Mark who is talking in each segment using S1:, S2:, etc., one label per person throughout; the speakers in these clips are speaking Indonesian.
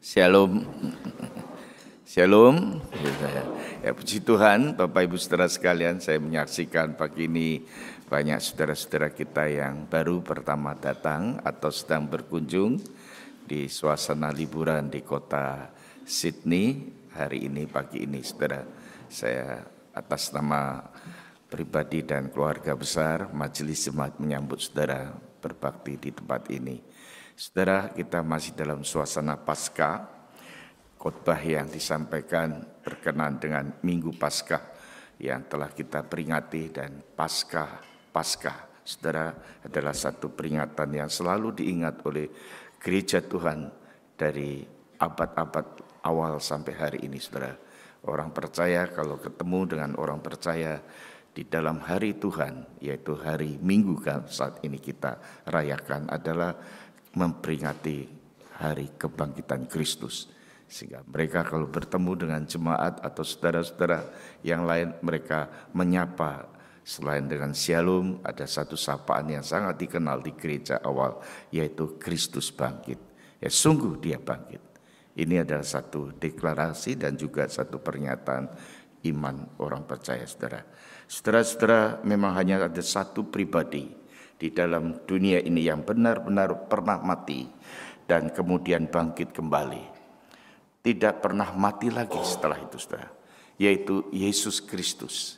S1: Shalom, shalom. Ya, puji Tuhan, Bapak Ibu saudara sekalian, saya menyaksikan pagi ini banyak saudara-saudara kita yang baru pertama datang atau sedang berkunjung di suasana liburan di kota Sydney hari ini, pagi ini, saudara. Saya atas nama pribadi dan keluarga besar Majelis Jemaat menyambut saudara berbakti di tempat ini. Saudara, kita masih dalam suasana Paskah. Khotbah yang disampaikan berkenaan dengan Minggu Paskah yang telah kita peringati, dan Paskah, saudara, adalah satu peringatan yang selalu diingat oleh gereja Tuhan dari abad-abad awal sampai hari ini, saudara. Orang percaya kalau ketemu dengan orang percaya di dalam hari Tuhan, yaitu hari Minggu kan saat ini kita rayakan, adalah memperingati hari kebangkitan Kristus. Sehingga mereka kalau bertemu dengan jemaat atau saudara-saudara yang lain, mereka menyapa selain dengan shalom, ada satu sapaan yang sangat dikenal di gereja awal, yaitu Kristus bangkit. Ya, sungguh dia bangkit. Ini adalah satu deklarasi dan juga satu pernyataan iman orang percaya, saudara. Saudara-saudara, memang hanya ada satu pribadi di dalam dunia ini yang benar-benar pernah mati dan kemudian bangkit kembali. Tidak pernah mati lagi setelah itu, saudara. Yaitu Yesus Kristus.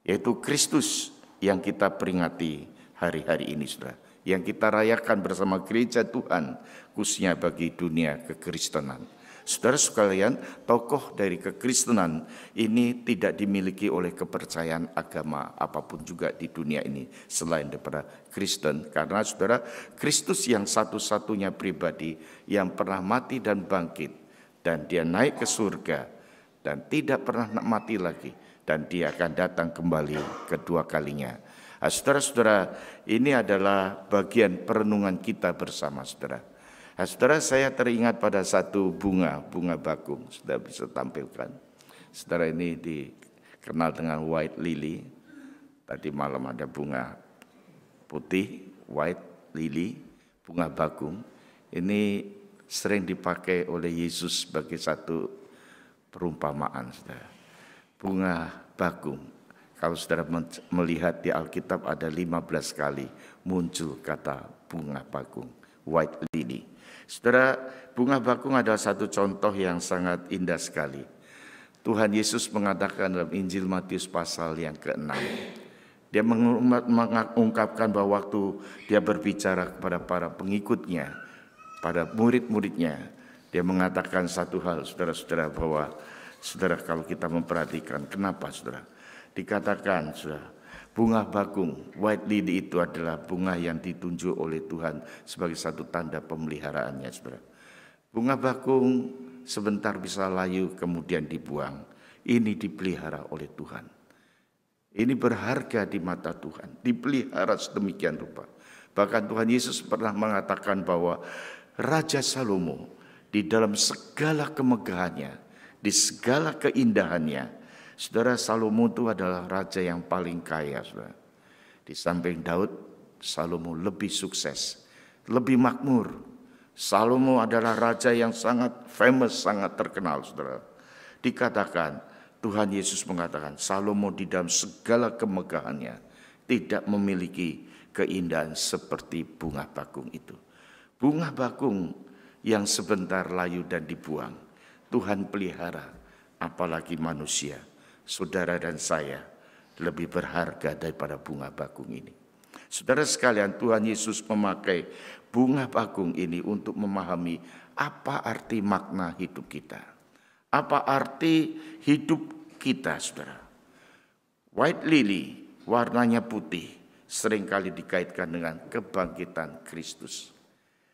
S1: Yaitu Kristus yang kita peringati hari-hari ini, saudara. Yang kita rayakan bersama gereja Tuhan, khususnya bagi dunia kekristenan. Saudara sekalian, tokoh dari kekristenan ini tidak dimiliki oleh kepercayaan agama apapun juga di dunia ini selain daripada Kristen. Karena saudara, Kristus yang satu-satunya pribadi yang pernah mati dan bangkit, dan dia naik ke surga dan tidak pernah mati lagi, dan dia akan datang kembali kedua kalinya. Saudara-saudara, ini adalah bagian perenungan kita bersama, saudara. Saudara, saya teringat pada satu bunga bakung, sudah bisa tampilkan. Saudara, ini dikenal dengan white lily. Tadi malam ada bunga putih, white lily, bunga bakung. Ini sering dipakai oleh Yesus sebagai satu perumpamaan, saudara. Bunga bakung. Kalau saudara melihat di Alkitab ada 15 kali muncul kata bunga bakung, white lily. Saudara, bunga bakung adalah satu contoh yang sangat indah sekali. Tuhan Yesus mengatakan dalam Injil Matius pasal yang ke-6. Dia mengungkapkan bahwa waktu dia berbicara kepada para pengikutnya, pada murid-muridnya, dia mengatakan satu hal, saudara-saudara, bahwa saudara, kalau kita memperhatikan, kenapa saudara? Dikatakan, saudara, bunga bakung, white lily itu adalah bunga yang ditunjuk oleh Tuhan sebagai satu tanda pemeliharaannya, saudara. Bunga bakung sebentar bisa layu kemudian dibuang. Ini dipelihara oleh Tuhan. Ini berharga di mata Tuhan, dipelihara sedemikian rupa. Bahkan Tuhan Yesus pernah mengatakan bahwa Raja Salomo di dalam segala kemegahannya, di segala keindahannya, saudara, Salomo itu adalah raja yang paling kaya, saudara. Di samping Daud, Salomo lebih sukses, lebih makmur. Salomo adalah raja yang sangat famous, sangat terkenal, saudara. Dikatakan, Tuhan Yesus mengatakan, Salomo di dalam segala kemegahannya tidak memiliki keindahan seperti bunga bakung itu. Bunga bakung yang sebentar layu dan dibuang, Tuhan pelihara, apalagi manusia. Saudara dan saya lebih berharga daripada bunga bakung ini. Saudara sekalian, Tuhan Yesus memakai bunga bakung ini untuk memahami apa arti makna hidup kita. Apa arti hidup kita, saudara. White lily, warnanya putih, seringkali dikaitkan dengan kebangkitan Kristus.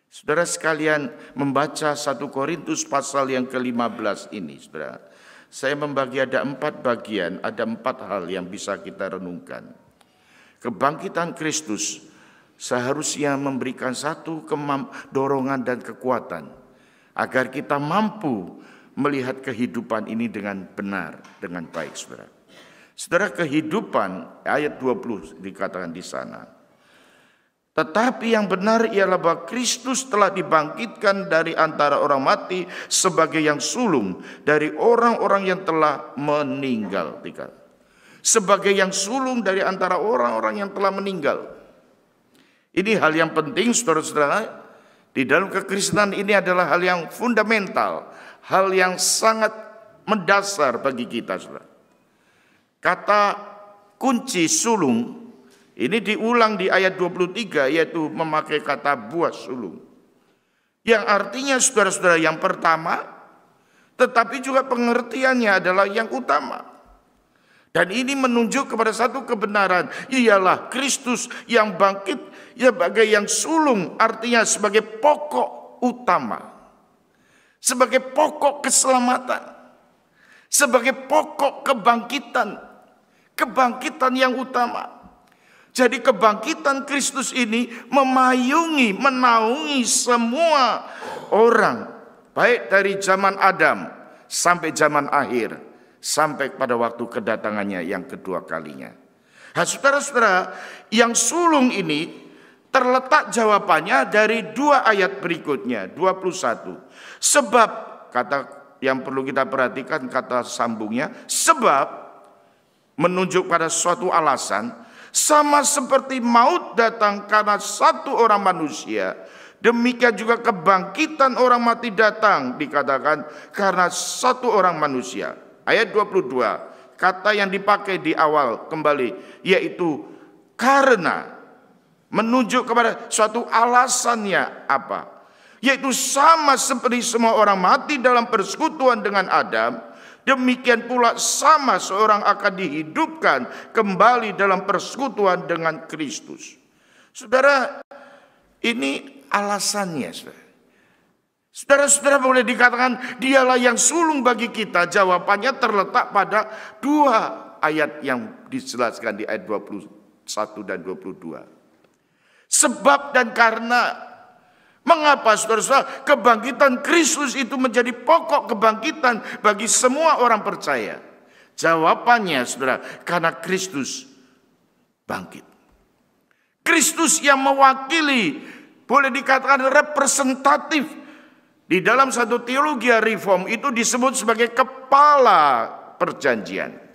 S1: Saudara sekalian, membaca 1 Korintus pasal yang ke-15 ini, saudara, saya membagi ada 4 bagian, ada 4 hal yang bisa kita renungkan. Kebangkitan Kristus seharusnya memberikan satu dorongan dan kekuatan agar kita mampu melihat kehidupan ini dengan benar, dengan baik, saudara. Saudara, kehidupan, ayat 20 dikatakan di sana, Tetapi yang benar ialah bahwa Kristus telah dibangkitkan dari antara orang mati sebagai yang sulung dari orang-orang yang telah meninggal. Sebagai yang sulung dari antara orang-orang yang telah meninggal. Ini hal yang penting, saudara-saudara. Di dalam kekristenan ini adalah hal yang fundamental, hal yang sangat mendasar bagi kita, saudara. Kata kunci sulung ini diulang di ayat 23, yaitu memakai kata buah sulung. Yang artinya, saudara-saudara, yang pertama, tetapi juga pengertiannya adalah yang utama. Dan ini menunjuk kepada satu kebenaran, ialah Kristus yang bangkit sebagai yang sulung, artinya sebagai pokok utama, sebagai pokok keselamatan, sebagai pokok kebangkitan, kebangkitan yang utama. Jadi kebangkitan Kristus ini memayungi, menaungi semua orang, baik dari zaman Adam sampai zaman akhir, sampai pada waktu kedatangannya yang kedua kalinya. Nah, saudara-saudara, yang sulung ini terletak jawabannya dari dua ayat berikutnya, 21. Sebab, kata yang perlu kita perhatikan kata sambungnya, sebab menunjuk pada suatu alasan, sama seperti maut datang karena satu orang manusia, demikian juga kebangkitan orang mati datang, dikatakan karena satu orang manusia. Ayat 22, kata yang dipakai di awal kembali, yaitu karena, menunjuk kepada suatu alasannya apa? Yaitu sama seperti semua orang mati dalam persekutuan dengan Adam, demikian pula sama seorang akan dihidupkan kembali dalam persekutuan dengan Kristus. Saudara, ini alasannya, saudara. Saudara-saudara, boleh dikatakan dialah yang sulung bagi kita. Jawabannya terletak pada dua ayat yang dijelaskan di ayat 21 dan 22. Sebab dan karena. Mengapa, saudara-saudara, kebangkitan Kristus itu menjadi pokok kebangkitan bagi semua orang percaya? Jawabannya, saudara, karena Kristus bangkit. Kristus yang mewakili, boleh dikatakan representatif. Di dalam satu teologi reform itu disebut sebagai kepala perjanjian.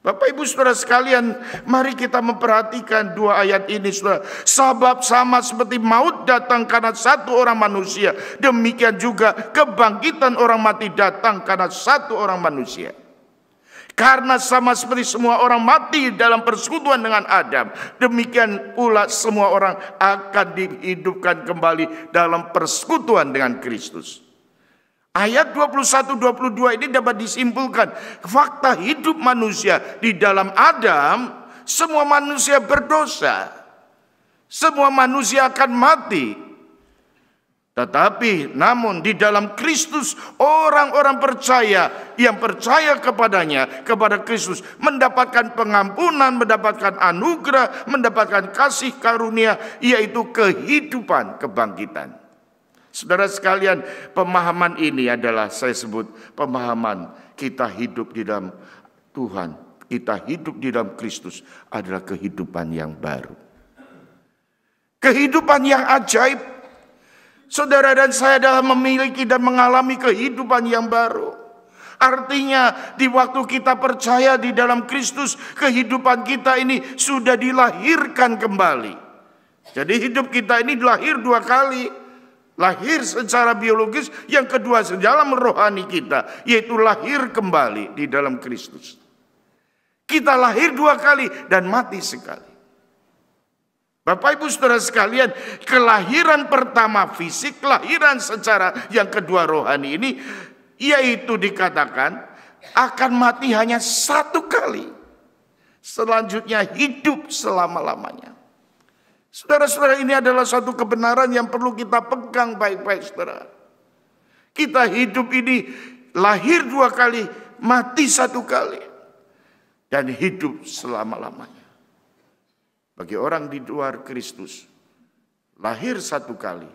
S1: Bapak Ibu saudara sekalian, mari kita memperhatikan dua ayat ini, saudara. Sebab sama seperti maut datang karena satu orang manusia, demikian juga kebangkitan orang mati datang karena satu orang manusia. Karena sama seperti semua orang mati dalam persekutuan dengan Adam, demikian pula semua orang akan dihidupkan kembali dalam persekutuan dengan Kristus. Ayat 21-22 ini dapat disimpulkan fakta hidup manusia di dalam Adam. Semua manusia berdosa, semua manusia akan mati. Tetapi namun di dalam Kristus, orang-orang percaya yang percaya kepadanya, kepada Kristus, mendapatkan pengampunan, mendapatkan anugerah, mendapatkan kasih karunia, yaitu kehidupan kebangkitan. Saudara sekalian, pemahaman ini adalah saya sebut pemahaman kita hidup di dalam Tuhan, kita hidup di dalam Kristus adalah kehidupan yang baru. Kehidupan yang ajaib. Saudara dan saya adalah memiliki dan mengalami kehidupan yang baru. Artinya di waktu kita percaya di dalam Kristus, kehidupan kita ini sudah dilahirkan kembali. Jadi hidup kita ini lahir dua kali. Lahir secara biologis, yang kedua dalam rohani kita, yaitu lahir kembali di dalam Kristus. Kita lahir dua kali dan mati sekali. Bapak Ibu saudara sekalian, kelahiran pertama fisik, kelahiran secara yang kedua rohani ini, yaitu dikatakan akan mati hanya satu kali. Selanjutnya hidup selama-lamanya. Saudara-saudara, ini adalah satu kebenaran yang perlu kita pegang baik-baik, saudara. Kita hidup ini lahir dua kali, mati satu kali, dan hidup selama-lamanya. Bagi orang di luar Kristus, lahir satu kali,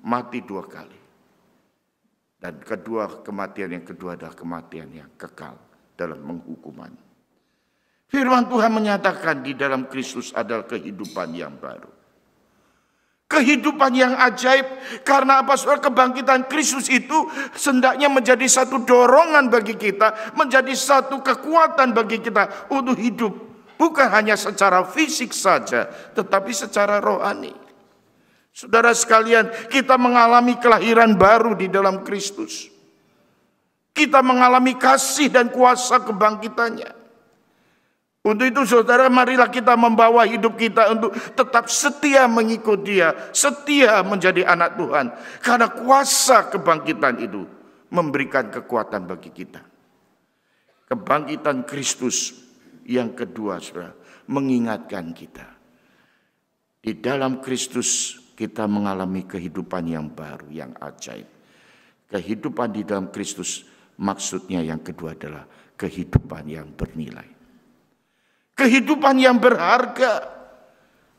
S1: mati dua kali. Dan kedua kematian yang kedua adalah kematian yang kekal dalam penghukuman. Firman Tuhan menyatakan di dalam Kristus adalah kehidupan yang baru.
S2: Kehidupan yang ajaib. Karena apa saudara? Kebangkitan Kristus itu hendaknya menjadi satu dorongan bagi kita, menjadi satu kekuatan bagi kita untuk hidup. Bukan hanya secara fisik saja, tetapi secara rohani. Saudara sekalian, kita mengalami kelahiran baru di dalam Kristus. Kita mengalami kasih dan kuasa kebangkitannya. Untuk itu saudara, marilah kita membawa hidup kita untuk tetap setia mengikut Dia, setia menjadi anak Tuhan. Karena kuasa kebangkitan itu memberikan kekuatan bagi kita. Kebangkitan Kristus yang kedua, saudara, mengingatkan kita. Di dalam Kristus kita mengalami kehidupan yang baru, yang ajaib. Kehidupan di dalam Kristus maksudnya yang kedua adalah kehidupan yang bernilai. Kehidupan yang berharga.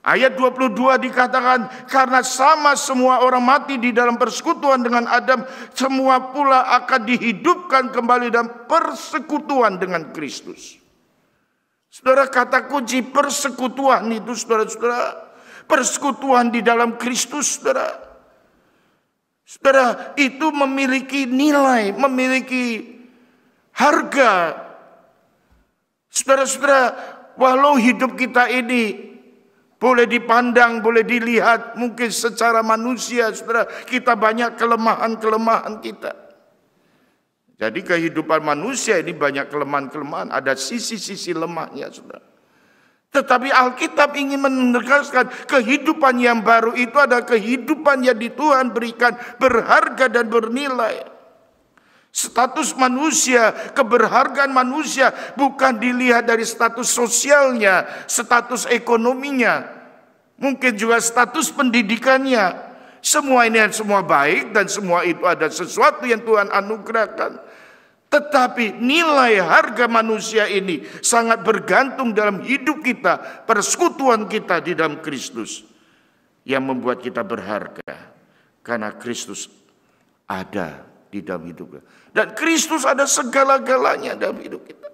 S2: Ayat 22 dikatakan, karena sama semua orang mati di dalam persekutuan dengan Adam, semua pula akan dihidupkan kembali dalam persekutuan dengan Kristus. Saudara, kata kunci persekutuan itu, saudara-saudara, persekutuan di dalam Kristus, saudara. Saudara, itu memiliki nilai, memiliki harga. Saudara-saudara, walau hidup kita ini boleh dipandang, boleh dilihat mungkin secara manusia, saudara, kita banyak kelemahan-kelemahan kita. Jadi kehidupan manusia ini banyak kelemahan-kelemahan, ada sisi-sisi lemahnya, saudara. Tetapi Alkitab ingin menegaskan kehidupan yang baru itu adalah kehidupan yang di Tuhan berikan berharga dan bernilai. Status manusia, keberhargaan manusia bukan dilihat dari status sosialnya, status ekonominya, mungkin juga status pendidikannya. Semua ini semua baik dan semua itu ada sesuatu yang Tuhan anugerahkan. Tetapi nilai harga manusia ini sangat bergantung dalam hidup kita, persekutuan kita di dalam Kristus yang membuat kita berharga. Karena Kristus ada di dalam hidup kita. Dan Kristus ada segala-galanya dalam hidup kita.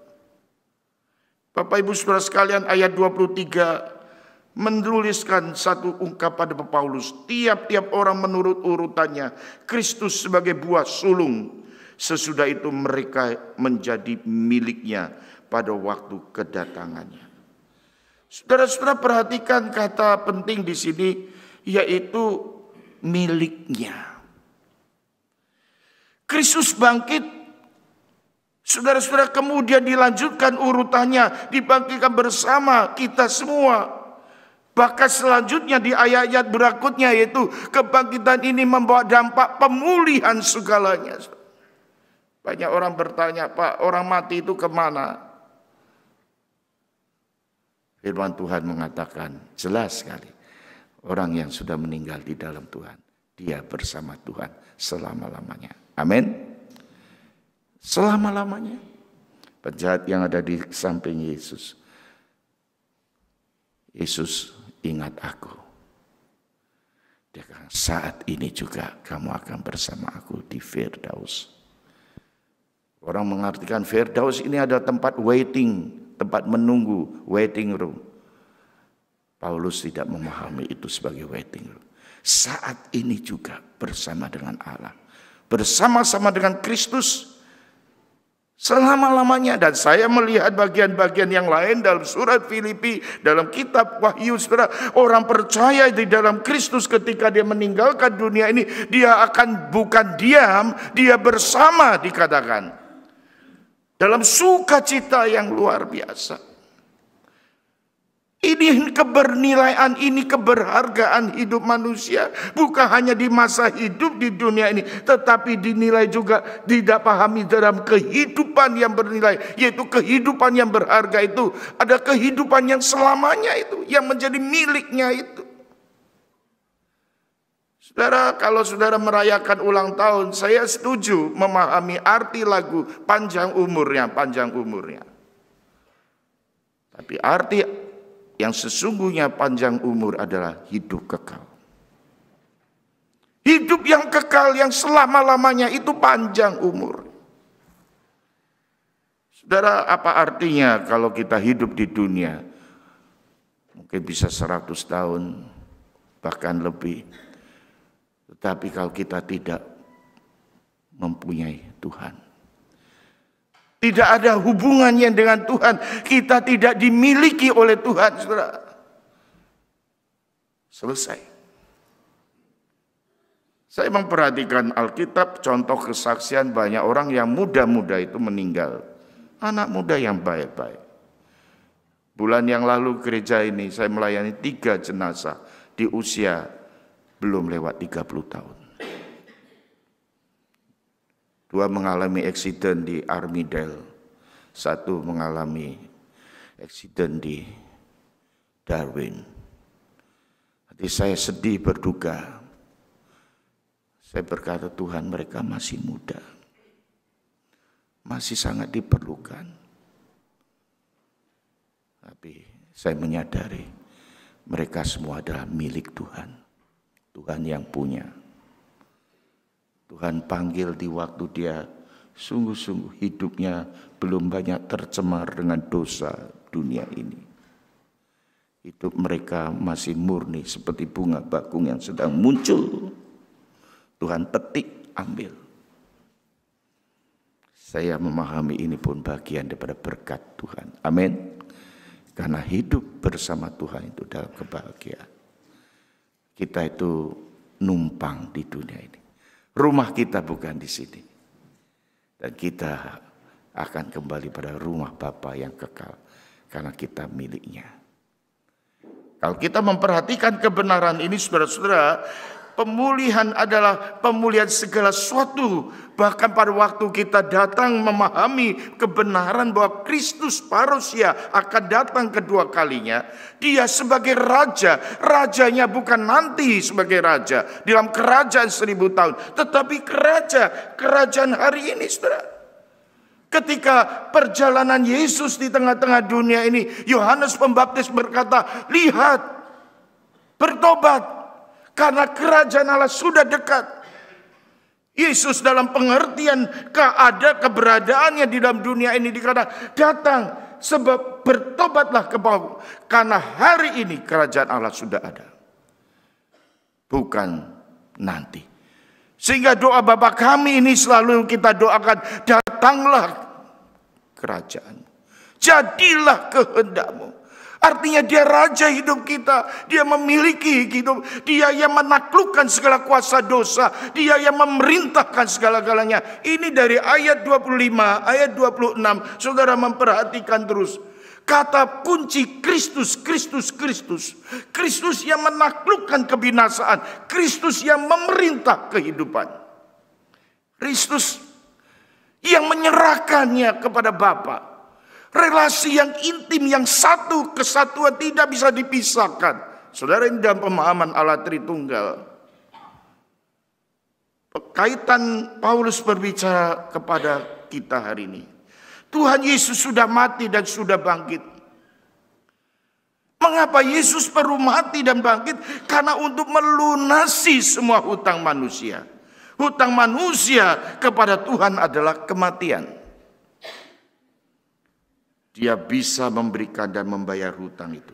S2: Bapak Ibu Saudara sekalian, ayat 23 menuliskan satu ungkapan dari Paulus. Tiap-tiap orang menurut urutannya. Kristus sebagai buah sulung. Sesudah itu mereka menjadi miliknya pada waktu kedatangannya. Saudara-saudara, perhatikan kata penting di sini, yaitu miliknya. Kristus bangkit, saudara-saudara, kemudian dilanjutkan urutannya, dibangkitkan bersama kita semua. Bahkan selanjutnya di ayat-ayat berikutnya, yaitu kebangkitan ini membawa dampak pemulihan segalanya. Banyak orang bertanya, Pak, orang mati itu kemana? Firman Tuhan mengatakan jelas sekali, orang yang sudah meninggal di dalam Tuhan, dia bersama Tuhan selama-lamanya. Amin. Selama-lamanya. Penjahat yang ada di samping Yesus. Yesus, ingat aku. Dia kata, saat ini juga kamu akan bersama aku di Firdaus. Orang mengartikan Firdaus ini ada tempat waiting, tempat menunggu, waiting room. Paulus tidak memahami itu sebagai waiting room. Saat ini juga bersama dengan Allah. Bersama-sama dengan Kristus selama-lamanya. Dan saya melihat bagian-bagian yang lain dalam surat Filipi, dalam kitab Wahyu, saudara, orang percaya di dalam Kristus ketika dia meninggalkan dunia ini, dia akan bukan diam, dia bersama, dikatakan dalam sukacita yang luar biasa. Ini kebernilaian, ini keberhargaan hidup manusia. Bukan hanya di masa hidup di dunia ini, tetapi dinilai juga, tidak pahami dalam kehidupan yang bernilai. Yaitu kehidupan yang berharga itu. Ada kehidupan yang selamanya itu, yang menjadi miliknya itu. Saudara, kalau saudara merayakan ulang tahun, saya setuju memahami arti lagu panjang umurnya, panjang umurnya. Tapi arti yang sesungguhnya panjang umur adalah hidup kekal. Hidup yang kekal, yang selama-lamanya itu panjang umur. Saudara, apa artinya kalau kita hidup di dunia? Mungkin bisa 100 tahun, bahkan lebih. Tetapi kalau kita tidak mempunyai Tuhan, tidak ada hubungannya dengan Tuhan, kita tidak dimiliki oleh Tuhan, saudara, selesai. Saya memperhatikan Alkitab, contoh kesaksian banyak orang yang muda-muda itu meninggal. Anak muda yang baik-baik. Bulan yang lalu gereja ini saya melayani 3 jenazah di usia belum lewat 30 tahun. 2 mengalami eksiden di Armidale, 1 mengalami eksiden di Darwin. Hati saya sedih, berduka. Saya berkata, Tuhan, mereka masih muda, masih sangat diperlukan. Tapi saya menyadari mereka semua adalah milik Tuhan. Tuhan yang punya. Tuhan panggil di waktu dia sungguh-sungguh hidupnya belum banyak tercemar dengan dosa dunia ini. Hidup mereka masih murni seperti bunga bakung yang sedang muncul. Tuhan petik, ambil. Saya memahami ini pun bagian daripada berkat Tuhan. Amin. Karena hidup bersama Tuhan itu dalam kebahagiaan. Kita itu numpang di dunia ini. Rumah kita bukan di sini. Dan kita akan kembali pada rumah Bapa yang kekal. Karena kita miliknya. Kalau kita memperhatikan kebenaran ini, saudara-saudara, pemulihan adalah pemulihan segala sesuatu. Bahkan pada waktu kita datang memahami kebenaran bahwa Kristus parousia akan datang kedua kalinya. Dia sebagai raja. Rajanya bukan nanti sebagai raja dalam kerajaan 1000 tahun. Tetapi kerajaan hari ini, saudara. Ketika perjalanan Yesus di tengah-tengah dunia ini, Yohanes Pembaptis berkata, lihat, bertobat. Karena kerajaan Allah sudah dekat. Yesus dalam pengertian keberadaannya di dalam dunia ini dikatakan datang sebab bertobatlah kepada, karena hari ini kerajaan Allah sudah ada. Bukan nanti. Sehingga doa Bapa kami ini selalu kita doakan, datanglah kerajaan. Jadilah kehendak-Mu. Artinya dia raja hidup kita. Dia memiliki hidup. Dia yang menaklukkan segala kuasa dosa. Dia yang memerintahkan segala-galanya. Ini dari ayat 25, ayat 26. Saudara memperhatikan terus. Kata kunci Kristus, Kristus, Kristus. Kristus yang menaklukkan kebinasaan. Kristus yang memerintah kehidupan. Kristus yang menyerahkannya kepada Bapa. Relasi yang intim, yang satu kesatuan tidak bisa dipisahkan. Saudara, ini dalam pemahaman Allah Tritunggal. Kaitan Paulus berbicara kepada kita hari ini. Tuhan Yesus sudah mati dan sudah bangkit. Mengapa Yesus perlu mati dan bangkit? Karena untuk melunasi semua hutang manusia. Hutang manusia kepada Tuhan adalah kematian. Dia bisa memberikan dan membayar hutang itu.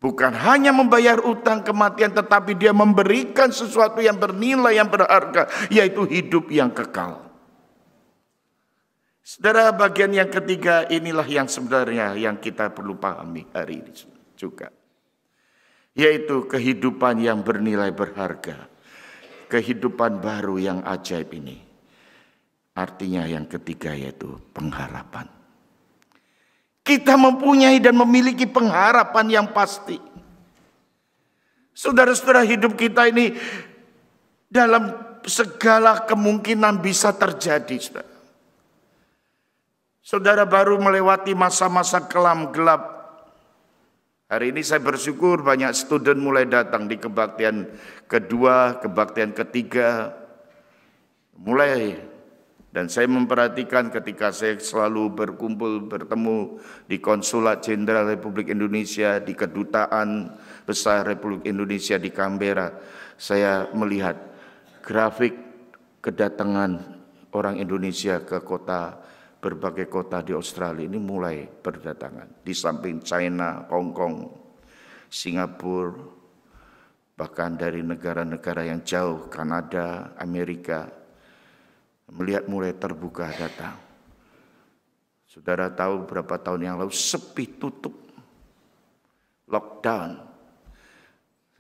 S2: Bukan hanya membayar hutang kematian, tetapi dia memberikan sesuatu yang bernilai, yang berharga, yaitu hidup yang kekal. Saudara, bagian yang ketiga inilah yang sebenarnya yang kita perlu pahami hari ini juga. Yaitu kehidupan yang bernilai berharga. Kehidupan baru yang ajaib ini. Artinya yang ketiga yaitu pengharapan. Kita mempunyai dan memiliki pengharapan yang pasti. Saudara-saudara, hidup kita ini dalam segala kemungkinan bisa terjadi. Saudara, saudara baru melewati masa-masa kelam gelap. Hari ini saya bersyukur banyak student mulai datang di kebaktian kedua, kebaktian ketiga. Mulai. Dan saya memperhatikan ketika saya selalu berkumpul, bertemu di Konsulat Jenderal Republik Indonesia, di Kedutaan Besar Republik Indonesia di Canberra, saya melihat grafik kedatangan orang Indonesia ke berbagai kota di Australia ini mulai berdatangan. Di samping China, Hong Kong, Singapura, bahkan dari negara-negara yang jauh, Kanada, Amerika, melihat mulai terbuka datang. Saudara tahu berapa tahun yang lalu sepi, tutup, lockdown.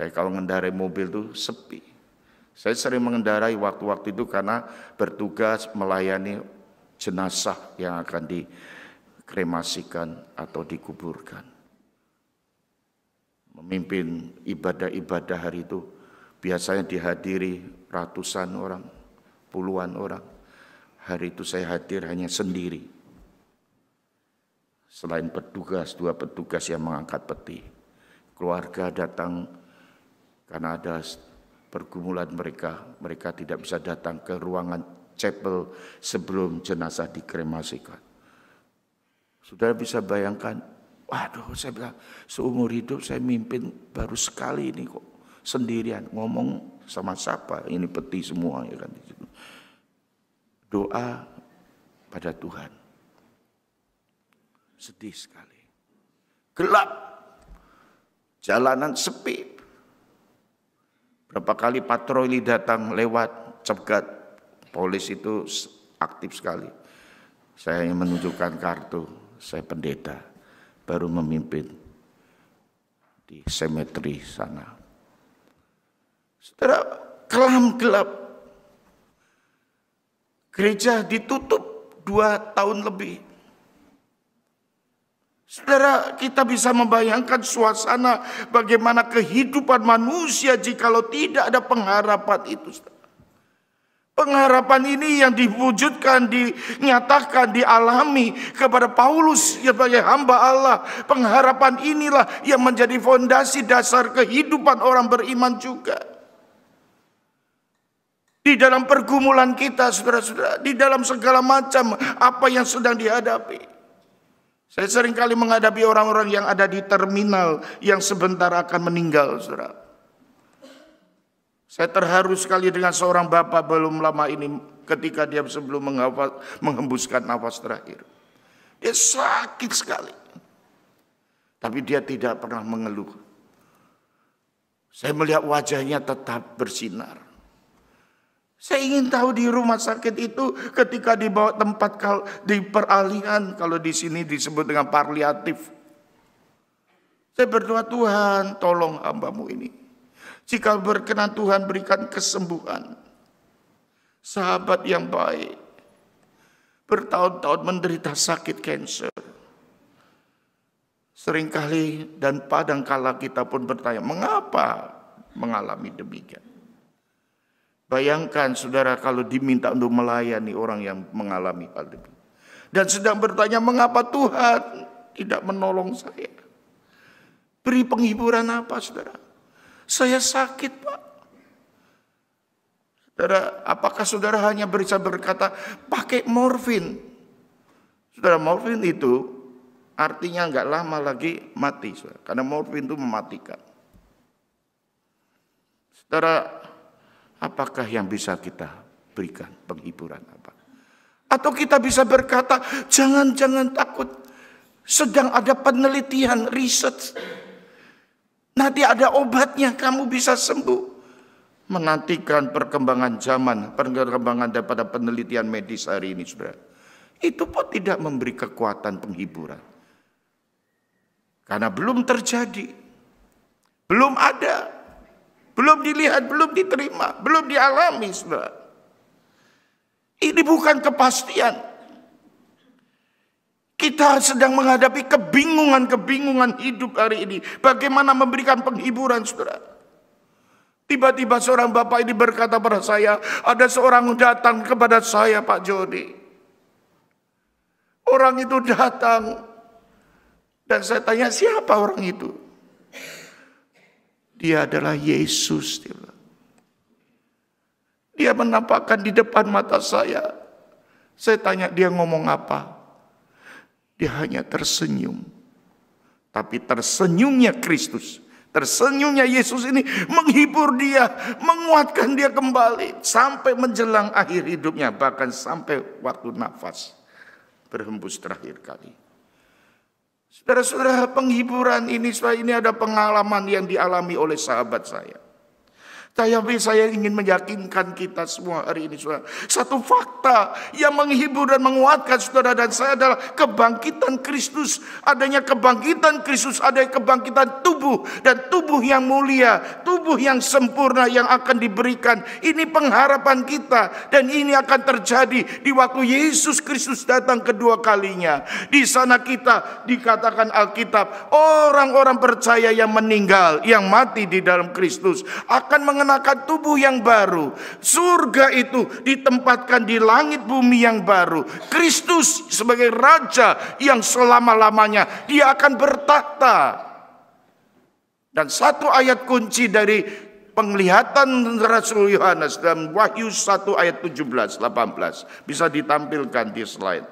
S2: Saya kalau mengendarai mobil itu sepi. Saya sering mengendarai waktu-waktu itu karena bertugas melayani jenazah yang akan dikremasikan atau dikuburkan. Memimpin ibadah-ibadah hari itu biasanya dihadiri ratusan orang, puluhan orang. Hari itu saya hadir hanya sendiri. Selain petugas, 2 petugas yang mengangkat peti. Keluarga datang karena ada pergumulan mereka tidak bisa datang ke ruangan chapel sebelum jenazah dikremasikan. Saudara bisa bayangkan, waduh, saya bilang seumur hidup saya mimpin baru sekali ini kok sendirian, ngomong sama siapa, ini peti semua ya kan. Doa pada Tuhan. Sedih sekali. Gelap. Jalanan sepi. Berapa kali patroli datang lewat, cegat. Polis itu aktif sekali. Saya yang menunjukkan kartu, saya pendeta, baru memimpin di semetri sana. Saudara, kelam gelap. Gereja ditutup 2 tahun lebih. Saudara, kita bisa membayangkan suasana bagaimana kehidupan manusia jikalau tidak ada pengharapan itu. Pengharapan ini yang diwujudkan, dinyatakan, dialami kepada Paulus sebagai hamba Allah. Pengharapan inilah yang menjadi fondasi dasar kehidupan orang beriman juga. Di dalam pergumulan kita, saudara-saudara, di dalam segala macam apa yang sedang dihadapi. Saya seringkali menghadapi orang-orang yang ada di terminal yang sebentar akan meninggal, saudara. Saya terharu sekali dengan seorang bapak belum lama ini ketika dia sebelum menghembuskan nafas terakhir. Dia sakit sekali. Tapi dia tidak pernah mengeluh. Saya melihat wajahnya tetap bersinar. Saya ingin tahu di rumah sakit itu ketika dibawa tempat di peralihan, kalau di sini disebut dengan palliatif. Saya berdoa, Tuhan tolong hamba-Mu ini. Jika berkenan Tuhan berikan kesembuhan. Sahabat yang baik. Bertahun-tahun menderita sakit kanker. Seringkali dan kadangkala kita pun bertanya, mengapa mengalami demikian? Bayangkan saudara kalau diminta untuk melayani orang yang mengalami hal itu. Dan sedang bertanya, mengapa Tuhan tidak menolong saya? Beri penghiburan apa saudara? Saya sakit Pak. Saudara, apakah saudara hanya bisa berkata, pakai morfin? Saudara, morfin itu artinya enggak lama lagi mati. Saudara. Karena morfin itu mematikan. Saudara, apakah yang bisa kita berikan penghiburan apa? Atau kita bisa berkata, jangan takut. Sedang ada penelitian, riset. Nanti ada obatnya, kamu bisa sembuh. Menantikan perkembangan zaman, perkembangan daripada penelitian medis hari ini, saudara. Itu pun tidak memberi kekuatan penghiburan. Karena belum terjadi. Belum ada. Belum dilihat, belum diterima, belum dialami, saudara. Ini bukan kepastian. Kita sedang menghadapi kebingungan hidup hari ini. Bagaimana memberikan penghiburan, saudara. Tiba-tiba seorang bapak ini berkata pada saya, ada seorang datang kepada saya, Pak Jody. Orang itu datang. Dan saya tanya, siapa orang itu? Dia adalah Yesus. Dia menampakkan di depan mata saya. Saya tanya dia ngomong apa. Dia hanya tersenyum. Tapi tersenyumnya Kristus, tersenyumnya Yesus ini menghibur dia, menguatkan dia kembali. Sampai menjelang akhir hidupnya, bahkan sampai waktu nafas berhembus terakhir kali. Saudara-saudara, penghiburan ini ada pengalaman yang dialami oleh sahabat saya. Saya ingin meyakinkan kita semua hari ini, saudara. Satu fakta yang menghibur dan menguatkan saudara dan saya adalah kebangkitan Kristus. Adanya kebangkitan Kristus, ada kebangkitan tubuh. Dan tubuh yang mulia, tubuh yang sempurna yang akan diberikan. Ini pengharapan kita. Dan ini akan terjadi di waktu Yesus Kristus datang kedua kalinya. Di sana kita dikatakan Alkitab, orang-orang percaya yang meninggal, yang mati di dalam Kristus akan mengenakan tubuh yang baru. Surga itu ditempatkan di langit bumi yang baru. Kristus sebagai raja yang selama-lamanya dia akan bertakhta. Dan satu ayat kunci dari penglihatan Rasul Yohanes dalam Wahyu 1 ayat 17-18 bisa ditampilkan di slide.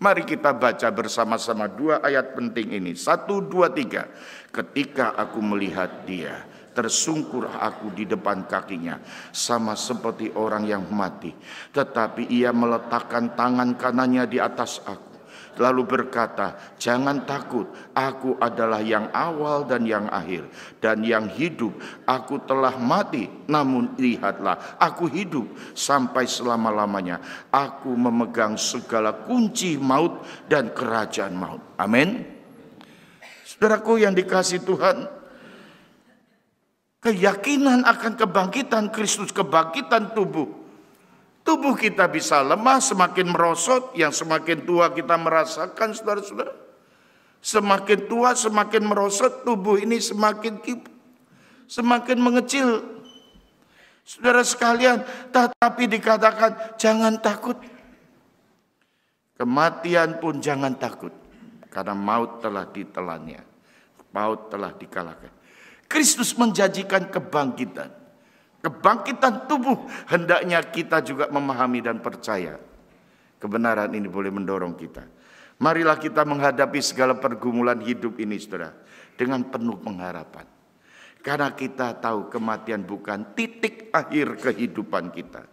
S2: Mari kita baca bersama-sama dua ayat penting ini. 1, 2, 3. Ketika aku melihat dia, tersungkur aku di depan kakinya, sama seperti orang yang mati. Tetapi ia meletakkan tangan kanannya di atas aku, lalu berkata, jangan takut, aku adalah yang awal dan yang akhir, dan yang hidup. Aku telah mati, namun lihatlah, aku hidup sampai selama-lamanya. Aku memegang segala kunci maut dan kerajaan maut. Amin. Saudaraku yang dikasihi Tuhan, keyakinan akan kebangkitan Kristus, kebangkitan tubuh. Tubuh kita bisa lemah, semakin merosot, yang semakin tua kita merasakan, saudara-saudara. Semakin tua, semakin merosot, tubuh ini semakin mengecil. Saudara sekalian, tetapi dikatakan jangan takut. Kematian pun jangan takut, karena maut telah ditelannya. Maut telah dikalahkan. Kristus menjanjikan kebangkitan. Kebangkitan tubuh, hendaknya kita juga memahami dan percaya. Kebenaran ini boleh mendorong kita. Marilah kita menghadapi segala pergumulan hidup ini, saudara, dengan penuh pengharapan. Karena kita tahu kematian bukan titik akhir kehidupan kita.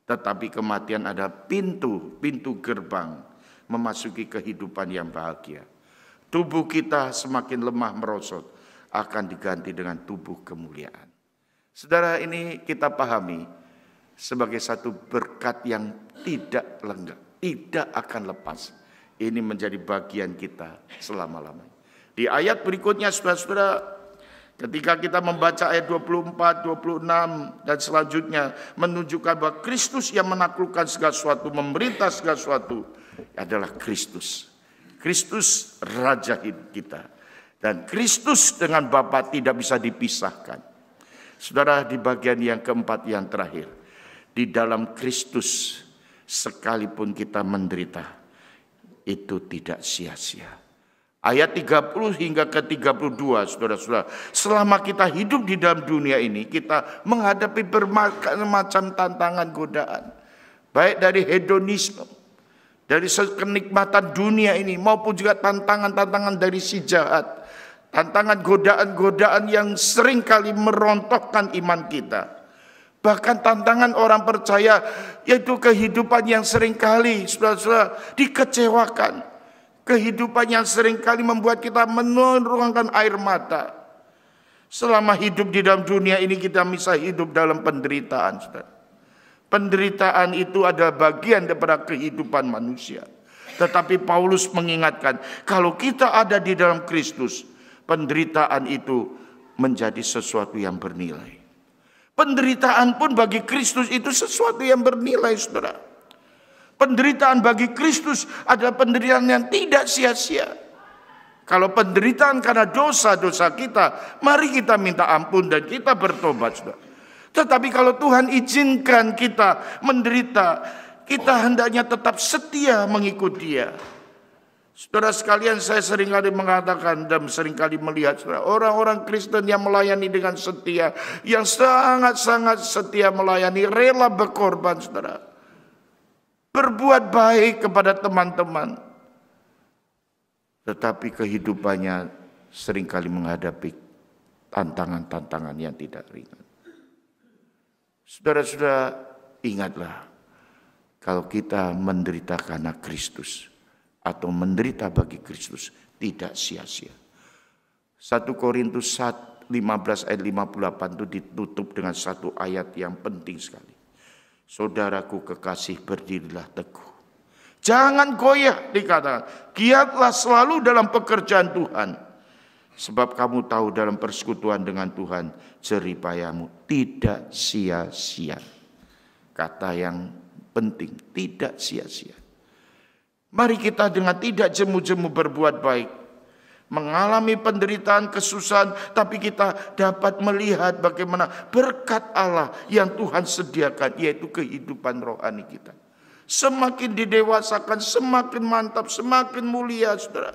S2: Tetapi kematian ada pintu gerbang memasuki kehidupan yang bahagia. Tubuh kita semakin lemah merosot, akan diganti dengan tubuh kemuliaan. Saudara, ini kita pahami sebagai satu berkat yang tidak lenggak, tidak akan lepas. Ini menjadi bagian kita selama-lamanya. Di ayat berikutnya, saudara-saudara, ketika kita membaca ayat 24, 26 dan selanjutnya, menunjukkan bahwa Kristus yang menaklukkan segala sesuatu, memerintah segala sesuatu adalah Kristus. Kristus Raja hidup kita. Dan Kristus dengan Bapa tidak bisa dipisahkan. Saudara, di bagian yang keempat yang terakhir, di dalam Kristus sekalipun kita menderita, itu tidak sia-sia. Ayat 30 hingga ke 32, saudara-saudara, selama kita hidup di dalam dunia ini, kita menghadapi berbagai macam tantangan godaan, baik dari hedonisme, dari kenikmatan dunia ini, maupun juga tantangan-tantangan dari si jahat. Tantangan godaan-godaan yang seringkali merontokkan iman kita. Bahkan tantangan orang percaya, yaitu kehidupan yang seringkali, saudara-saudara, dikecewakan. Kehidupan yang seringkali membuat kita menurunkan air mata. Selama hidup di dalam dunia ini kita bisa hidup dalam penderitaan, saudara. Penderitaan itu adalah bagian daripada kehidupan manusia. Tetapi Paulus mengingatkan, kalau kita ada di dalam Kristus, penderitaan itu menjadi sesuatu yang bernilai. Penderitaan pun bagi Kristus itu sesuatu yang bernilai, saudara. Penderitaan bagi Kristus adalah penderitaan yang tidak sia-sia. Kalau penderitaan karena dosa-dosa kita, mari kita minta ampun dan kita bertobat, saudara. Tetapi kalau Tuhan izinkan kita menderita, kita hendaknya tetap setia mengikut Dia. Saudara sekalian, saya seringkali mengatakan dan seringkali melihat orang-orang Kristen yang melayani dengan setia, yang sangat-sangat setia melayani, rela berkorban, saudara. Berbuat baik kepada teman-teman. Tetapi kehidupannya seringkali menghadapi tantangan-tantangan yang tidak ringan. Saudara-saudara, ingatlah, kalau kita menderita karena Kristus, atau menderita bagi Kristus, tidak sia-sia. 1 Korintus 15 15 ayat 58 itu ditutup dengan satu ayat yang penting sekali. Saudaraku kekasih, berdirilah teguh. Jangan goyah, dikatakan. Giatlah selalu dalam pekerjaan Tuhan. Sebab kamu tahu dalam persekutuan dengan Tuhan, jeripayamu tidak sia-sia. Kata yang penting, tidak sia-sia. Mari kita dengan tidak jemu-jemu berbuat baik. Mengalami penderitaan, kesusahan, tapi kita dapat melihat bagaimana berkat Allah yang Tuhan sediakan, yaitu kehidupan rohani kita. Semakin didewasakan, semakin mantap, semakin mulia, saudara.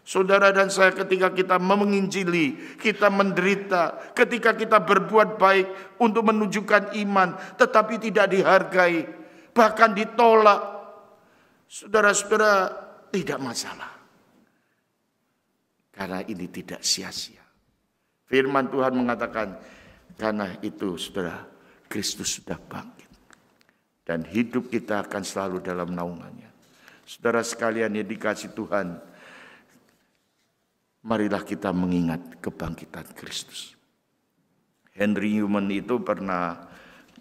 S2: Saudara dan saya ketika kita menginjili, kita menderita, ketika kita berbuat baik untuk menunjukkan iman, tetapi tidak dihargai, bahkan ditolak. Saudara-saudara, tidak masalah. Karena ini tidak sia-sia. Firman Tuhan mengatakan, karena itu saudara, Kristus sudah bangkit. Dan hidup kita akan selalu dalam naungannya. Saudara sekalian yang dikasih Tuhan, marilah kita mengingat kebangkitan Kristus. Henry Newman itu pernah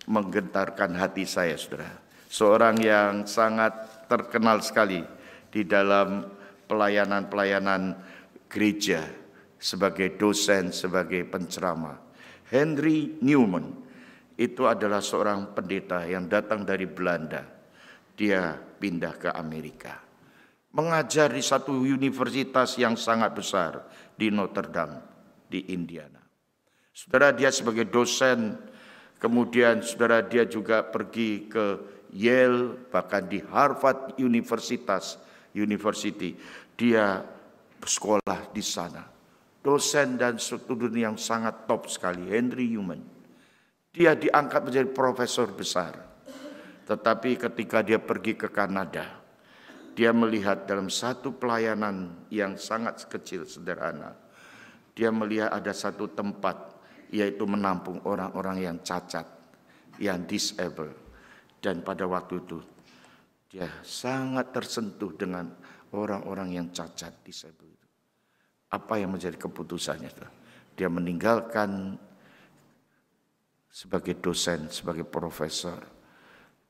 S2: menggetarkan hati saya, saudara. Seorang yang sangat terkenal sekali di dalam pelayanan-pelayanan gereja, sebagai dosen, sebagai penceramah. Henry Newman itu adalah seorang pendeta yang datang dari Belanda. Dia pindah ke Amerika. Mengajar di satu universitas yang sangat besar di Notre Dame, di Indiana. Saudara, dia sebagai dosen, kemudian saudara dia juga pergi ke Yale, bahkan di Harvard University. Dia sekolah di sana. Dosen dan student yang sangat top sekali, Henry Newman. Dia diangkat menjadi profesor besar. Tetapi ketika dia pergi ke Kanada, dia melihat dalam satu pelayanan yang sangat kecil, sederhana. Dia melihat ada satu tempat, yaitu menampung orang-orang yang cacat, yang disabled. Dan pada waktu itu, dia sangat tersentuh dengan orang-orang yang cacat, disabled itu. Apa yang menjadi keputusannya? Dia meninggalkan sebagai dosen, sebagai profesor.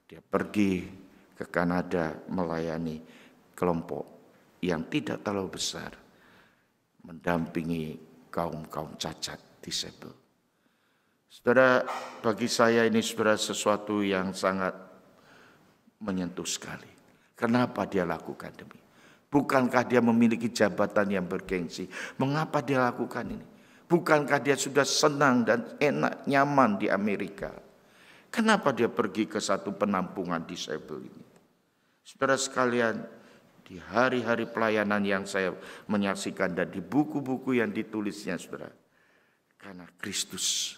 S2: Dia pergi ke Kanada melayani kelompok yang tidak terlalu besar, mendampingi kaum-kaum cacat, disable. Saudara, bagi saya ini saudara sesuatu yang sangat menyentuh sekali. Kenapa dia lakukan demi? Bukankah dia memiliki jabatan yang bergengsi? Mengapa dia lakukan ini? Bukankah dia sudah senang dan enak, nyaman di Amerika? Kenapa dia pergi ke satu penampungan disable ini? Saudara sekalian, di hari-hari pelayanan yang saya menyaksikan dan di buku-buku yang ditulisnya, saudara, karena Kristus,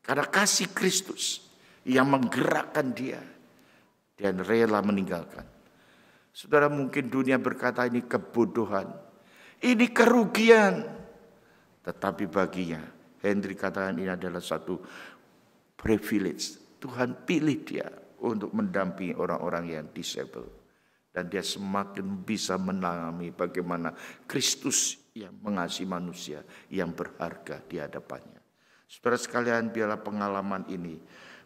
S2: karena kasih Kristus yang menggerakkan dia dan rela meninggalkan. Saudara, mungkin dunia berkata ini kebodohan, ini kerugian. Tetapi baginya, Henry katakan ini adalah satu privilege. Tuhan pilih dia untuk mendampingi orang-orang yang disable. Dan dia semakin bisa mengalami bagaimana Kristus yang mengasihi manusia yang berharga di hadapannya. Saudara sekalian, biarlah pengalaman ini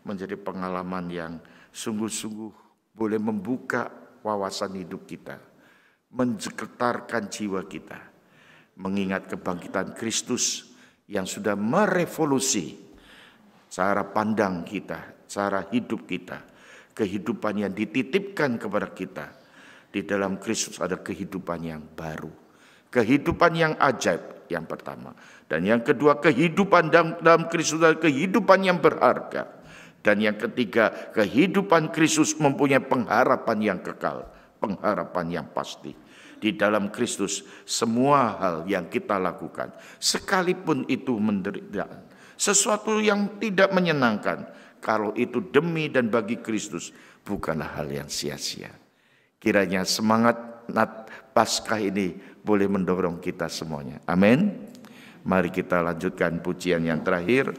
S2: menjadi pengalaman yang sungguh-sungguh boleh membuka wawasan hidup kita, mengetarkan jiwa kita, mengingat kebangkitan Kristus yang sudah merevolusi cara pandang kita, cara hidup kita, kehidupan yang dititipkan kepada kita. Di dalam Kristus ada kehidupan yang baru, kehidupan yang ajaib yang pertama. Dan yang kedua, kehidupan dalam Kristus adalah kehidupan yang berharga. Dan yang ketiga, kehidupan Kristus mempunyai pengharapan yang kekal, pengharapan yang pasti. Di dalam Kristus semua hal yang kita lakukan, sekalipun itu penderitaan, sesuatu yang tidak menyenangkan, kalau itu demi dan bagi Kristus, bukanlah hal yang sia-sia. Kiranya semangat Paskah ini boleh mendorong kita semuanya. Amin. Mari kita lanjutkan pujian yang terakhir.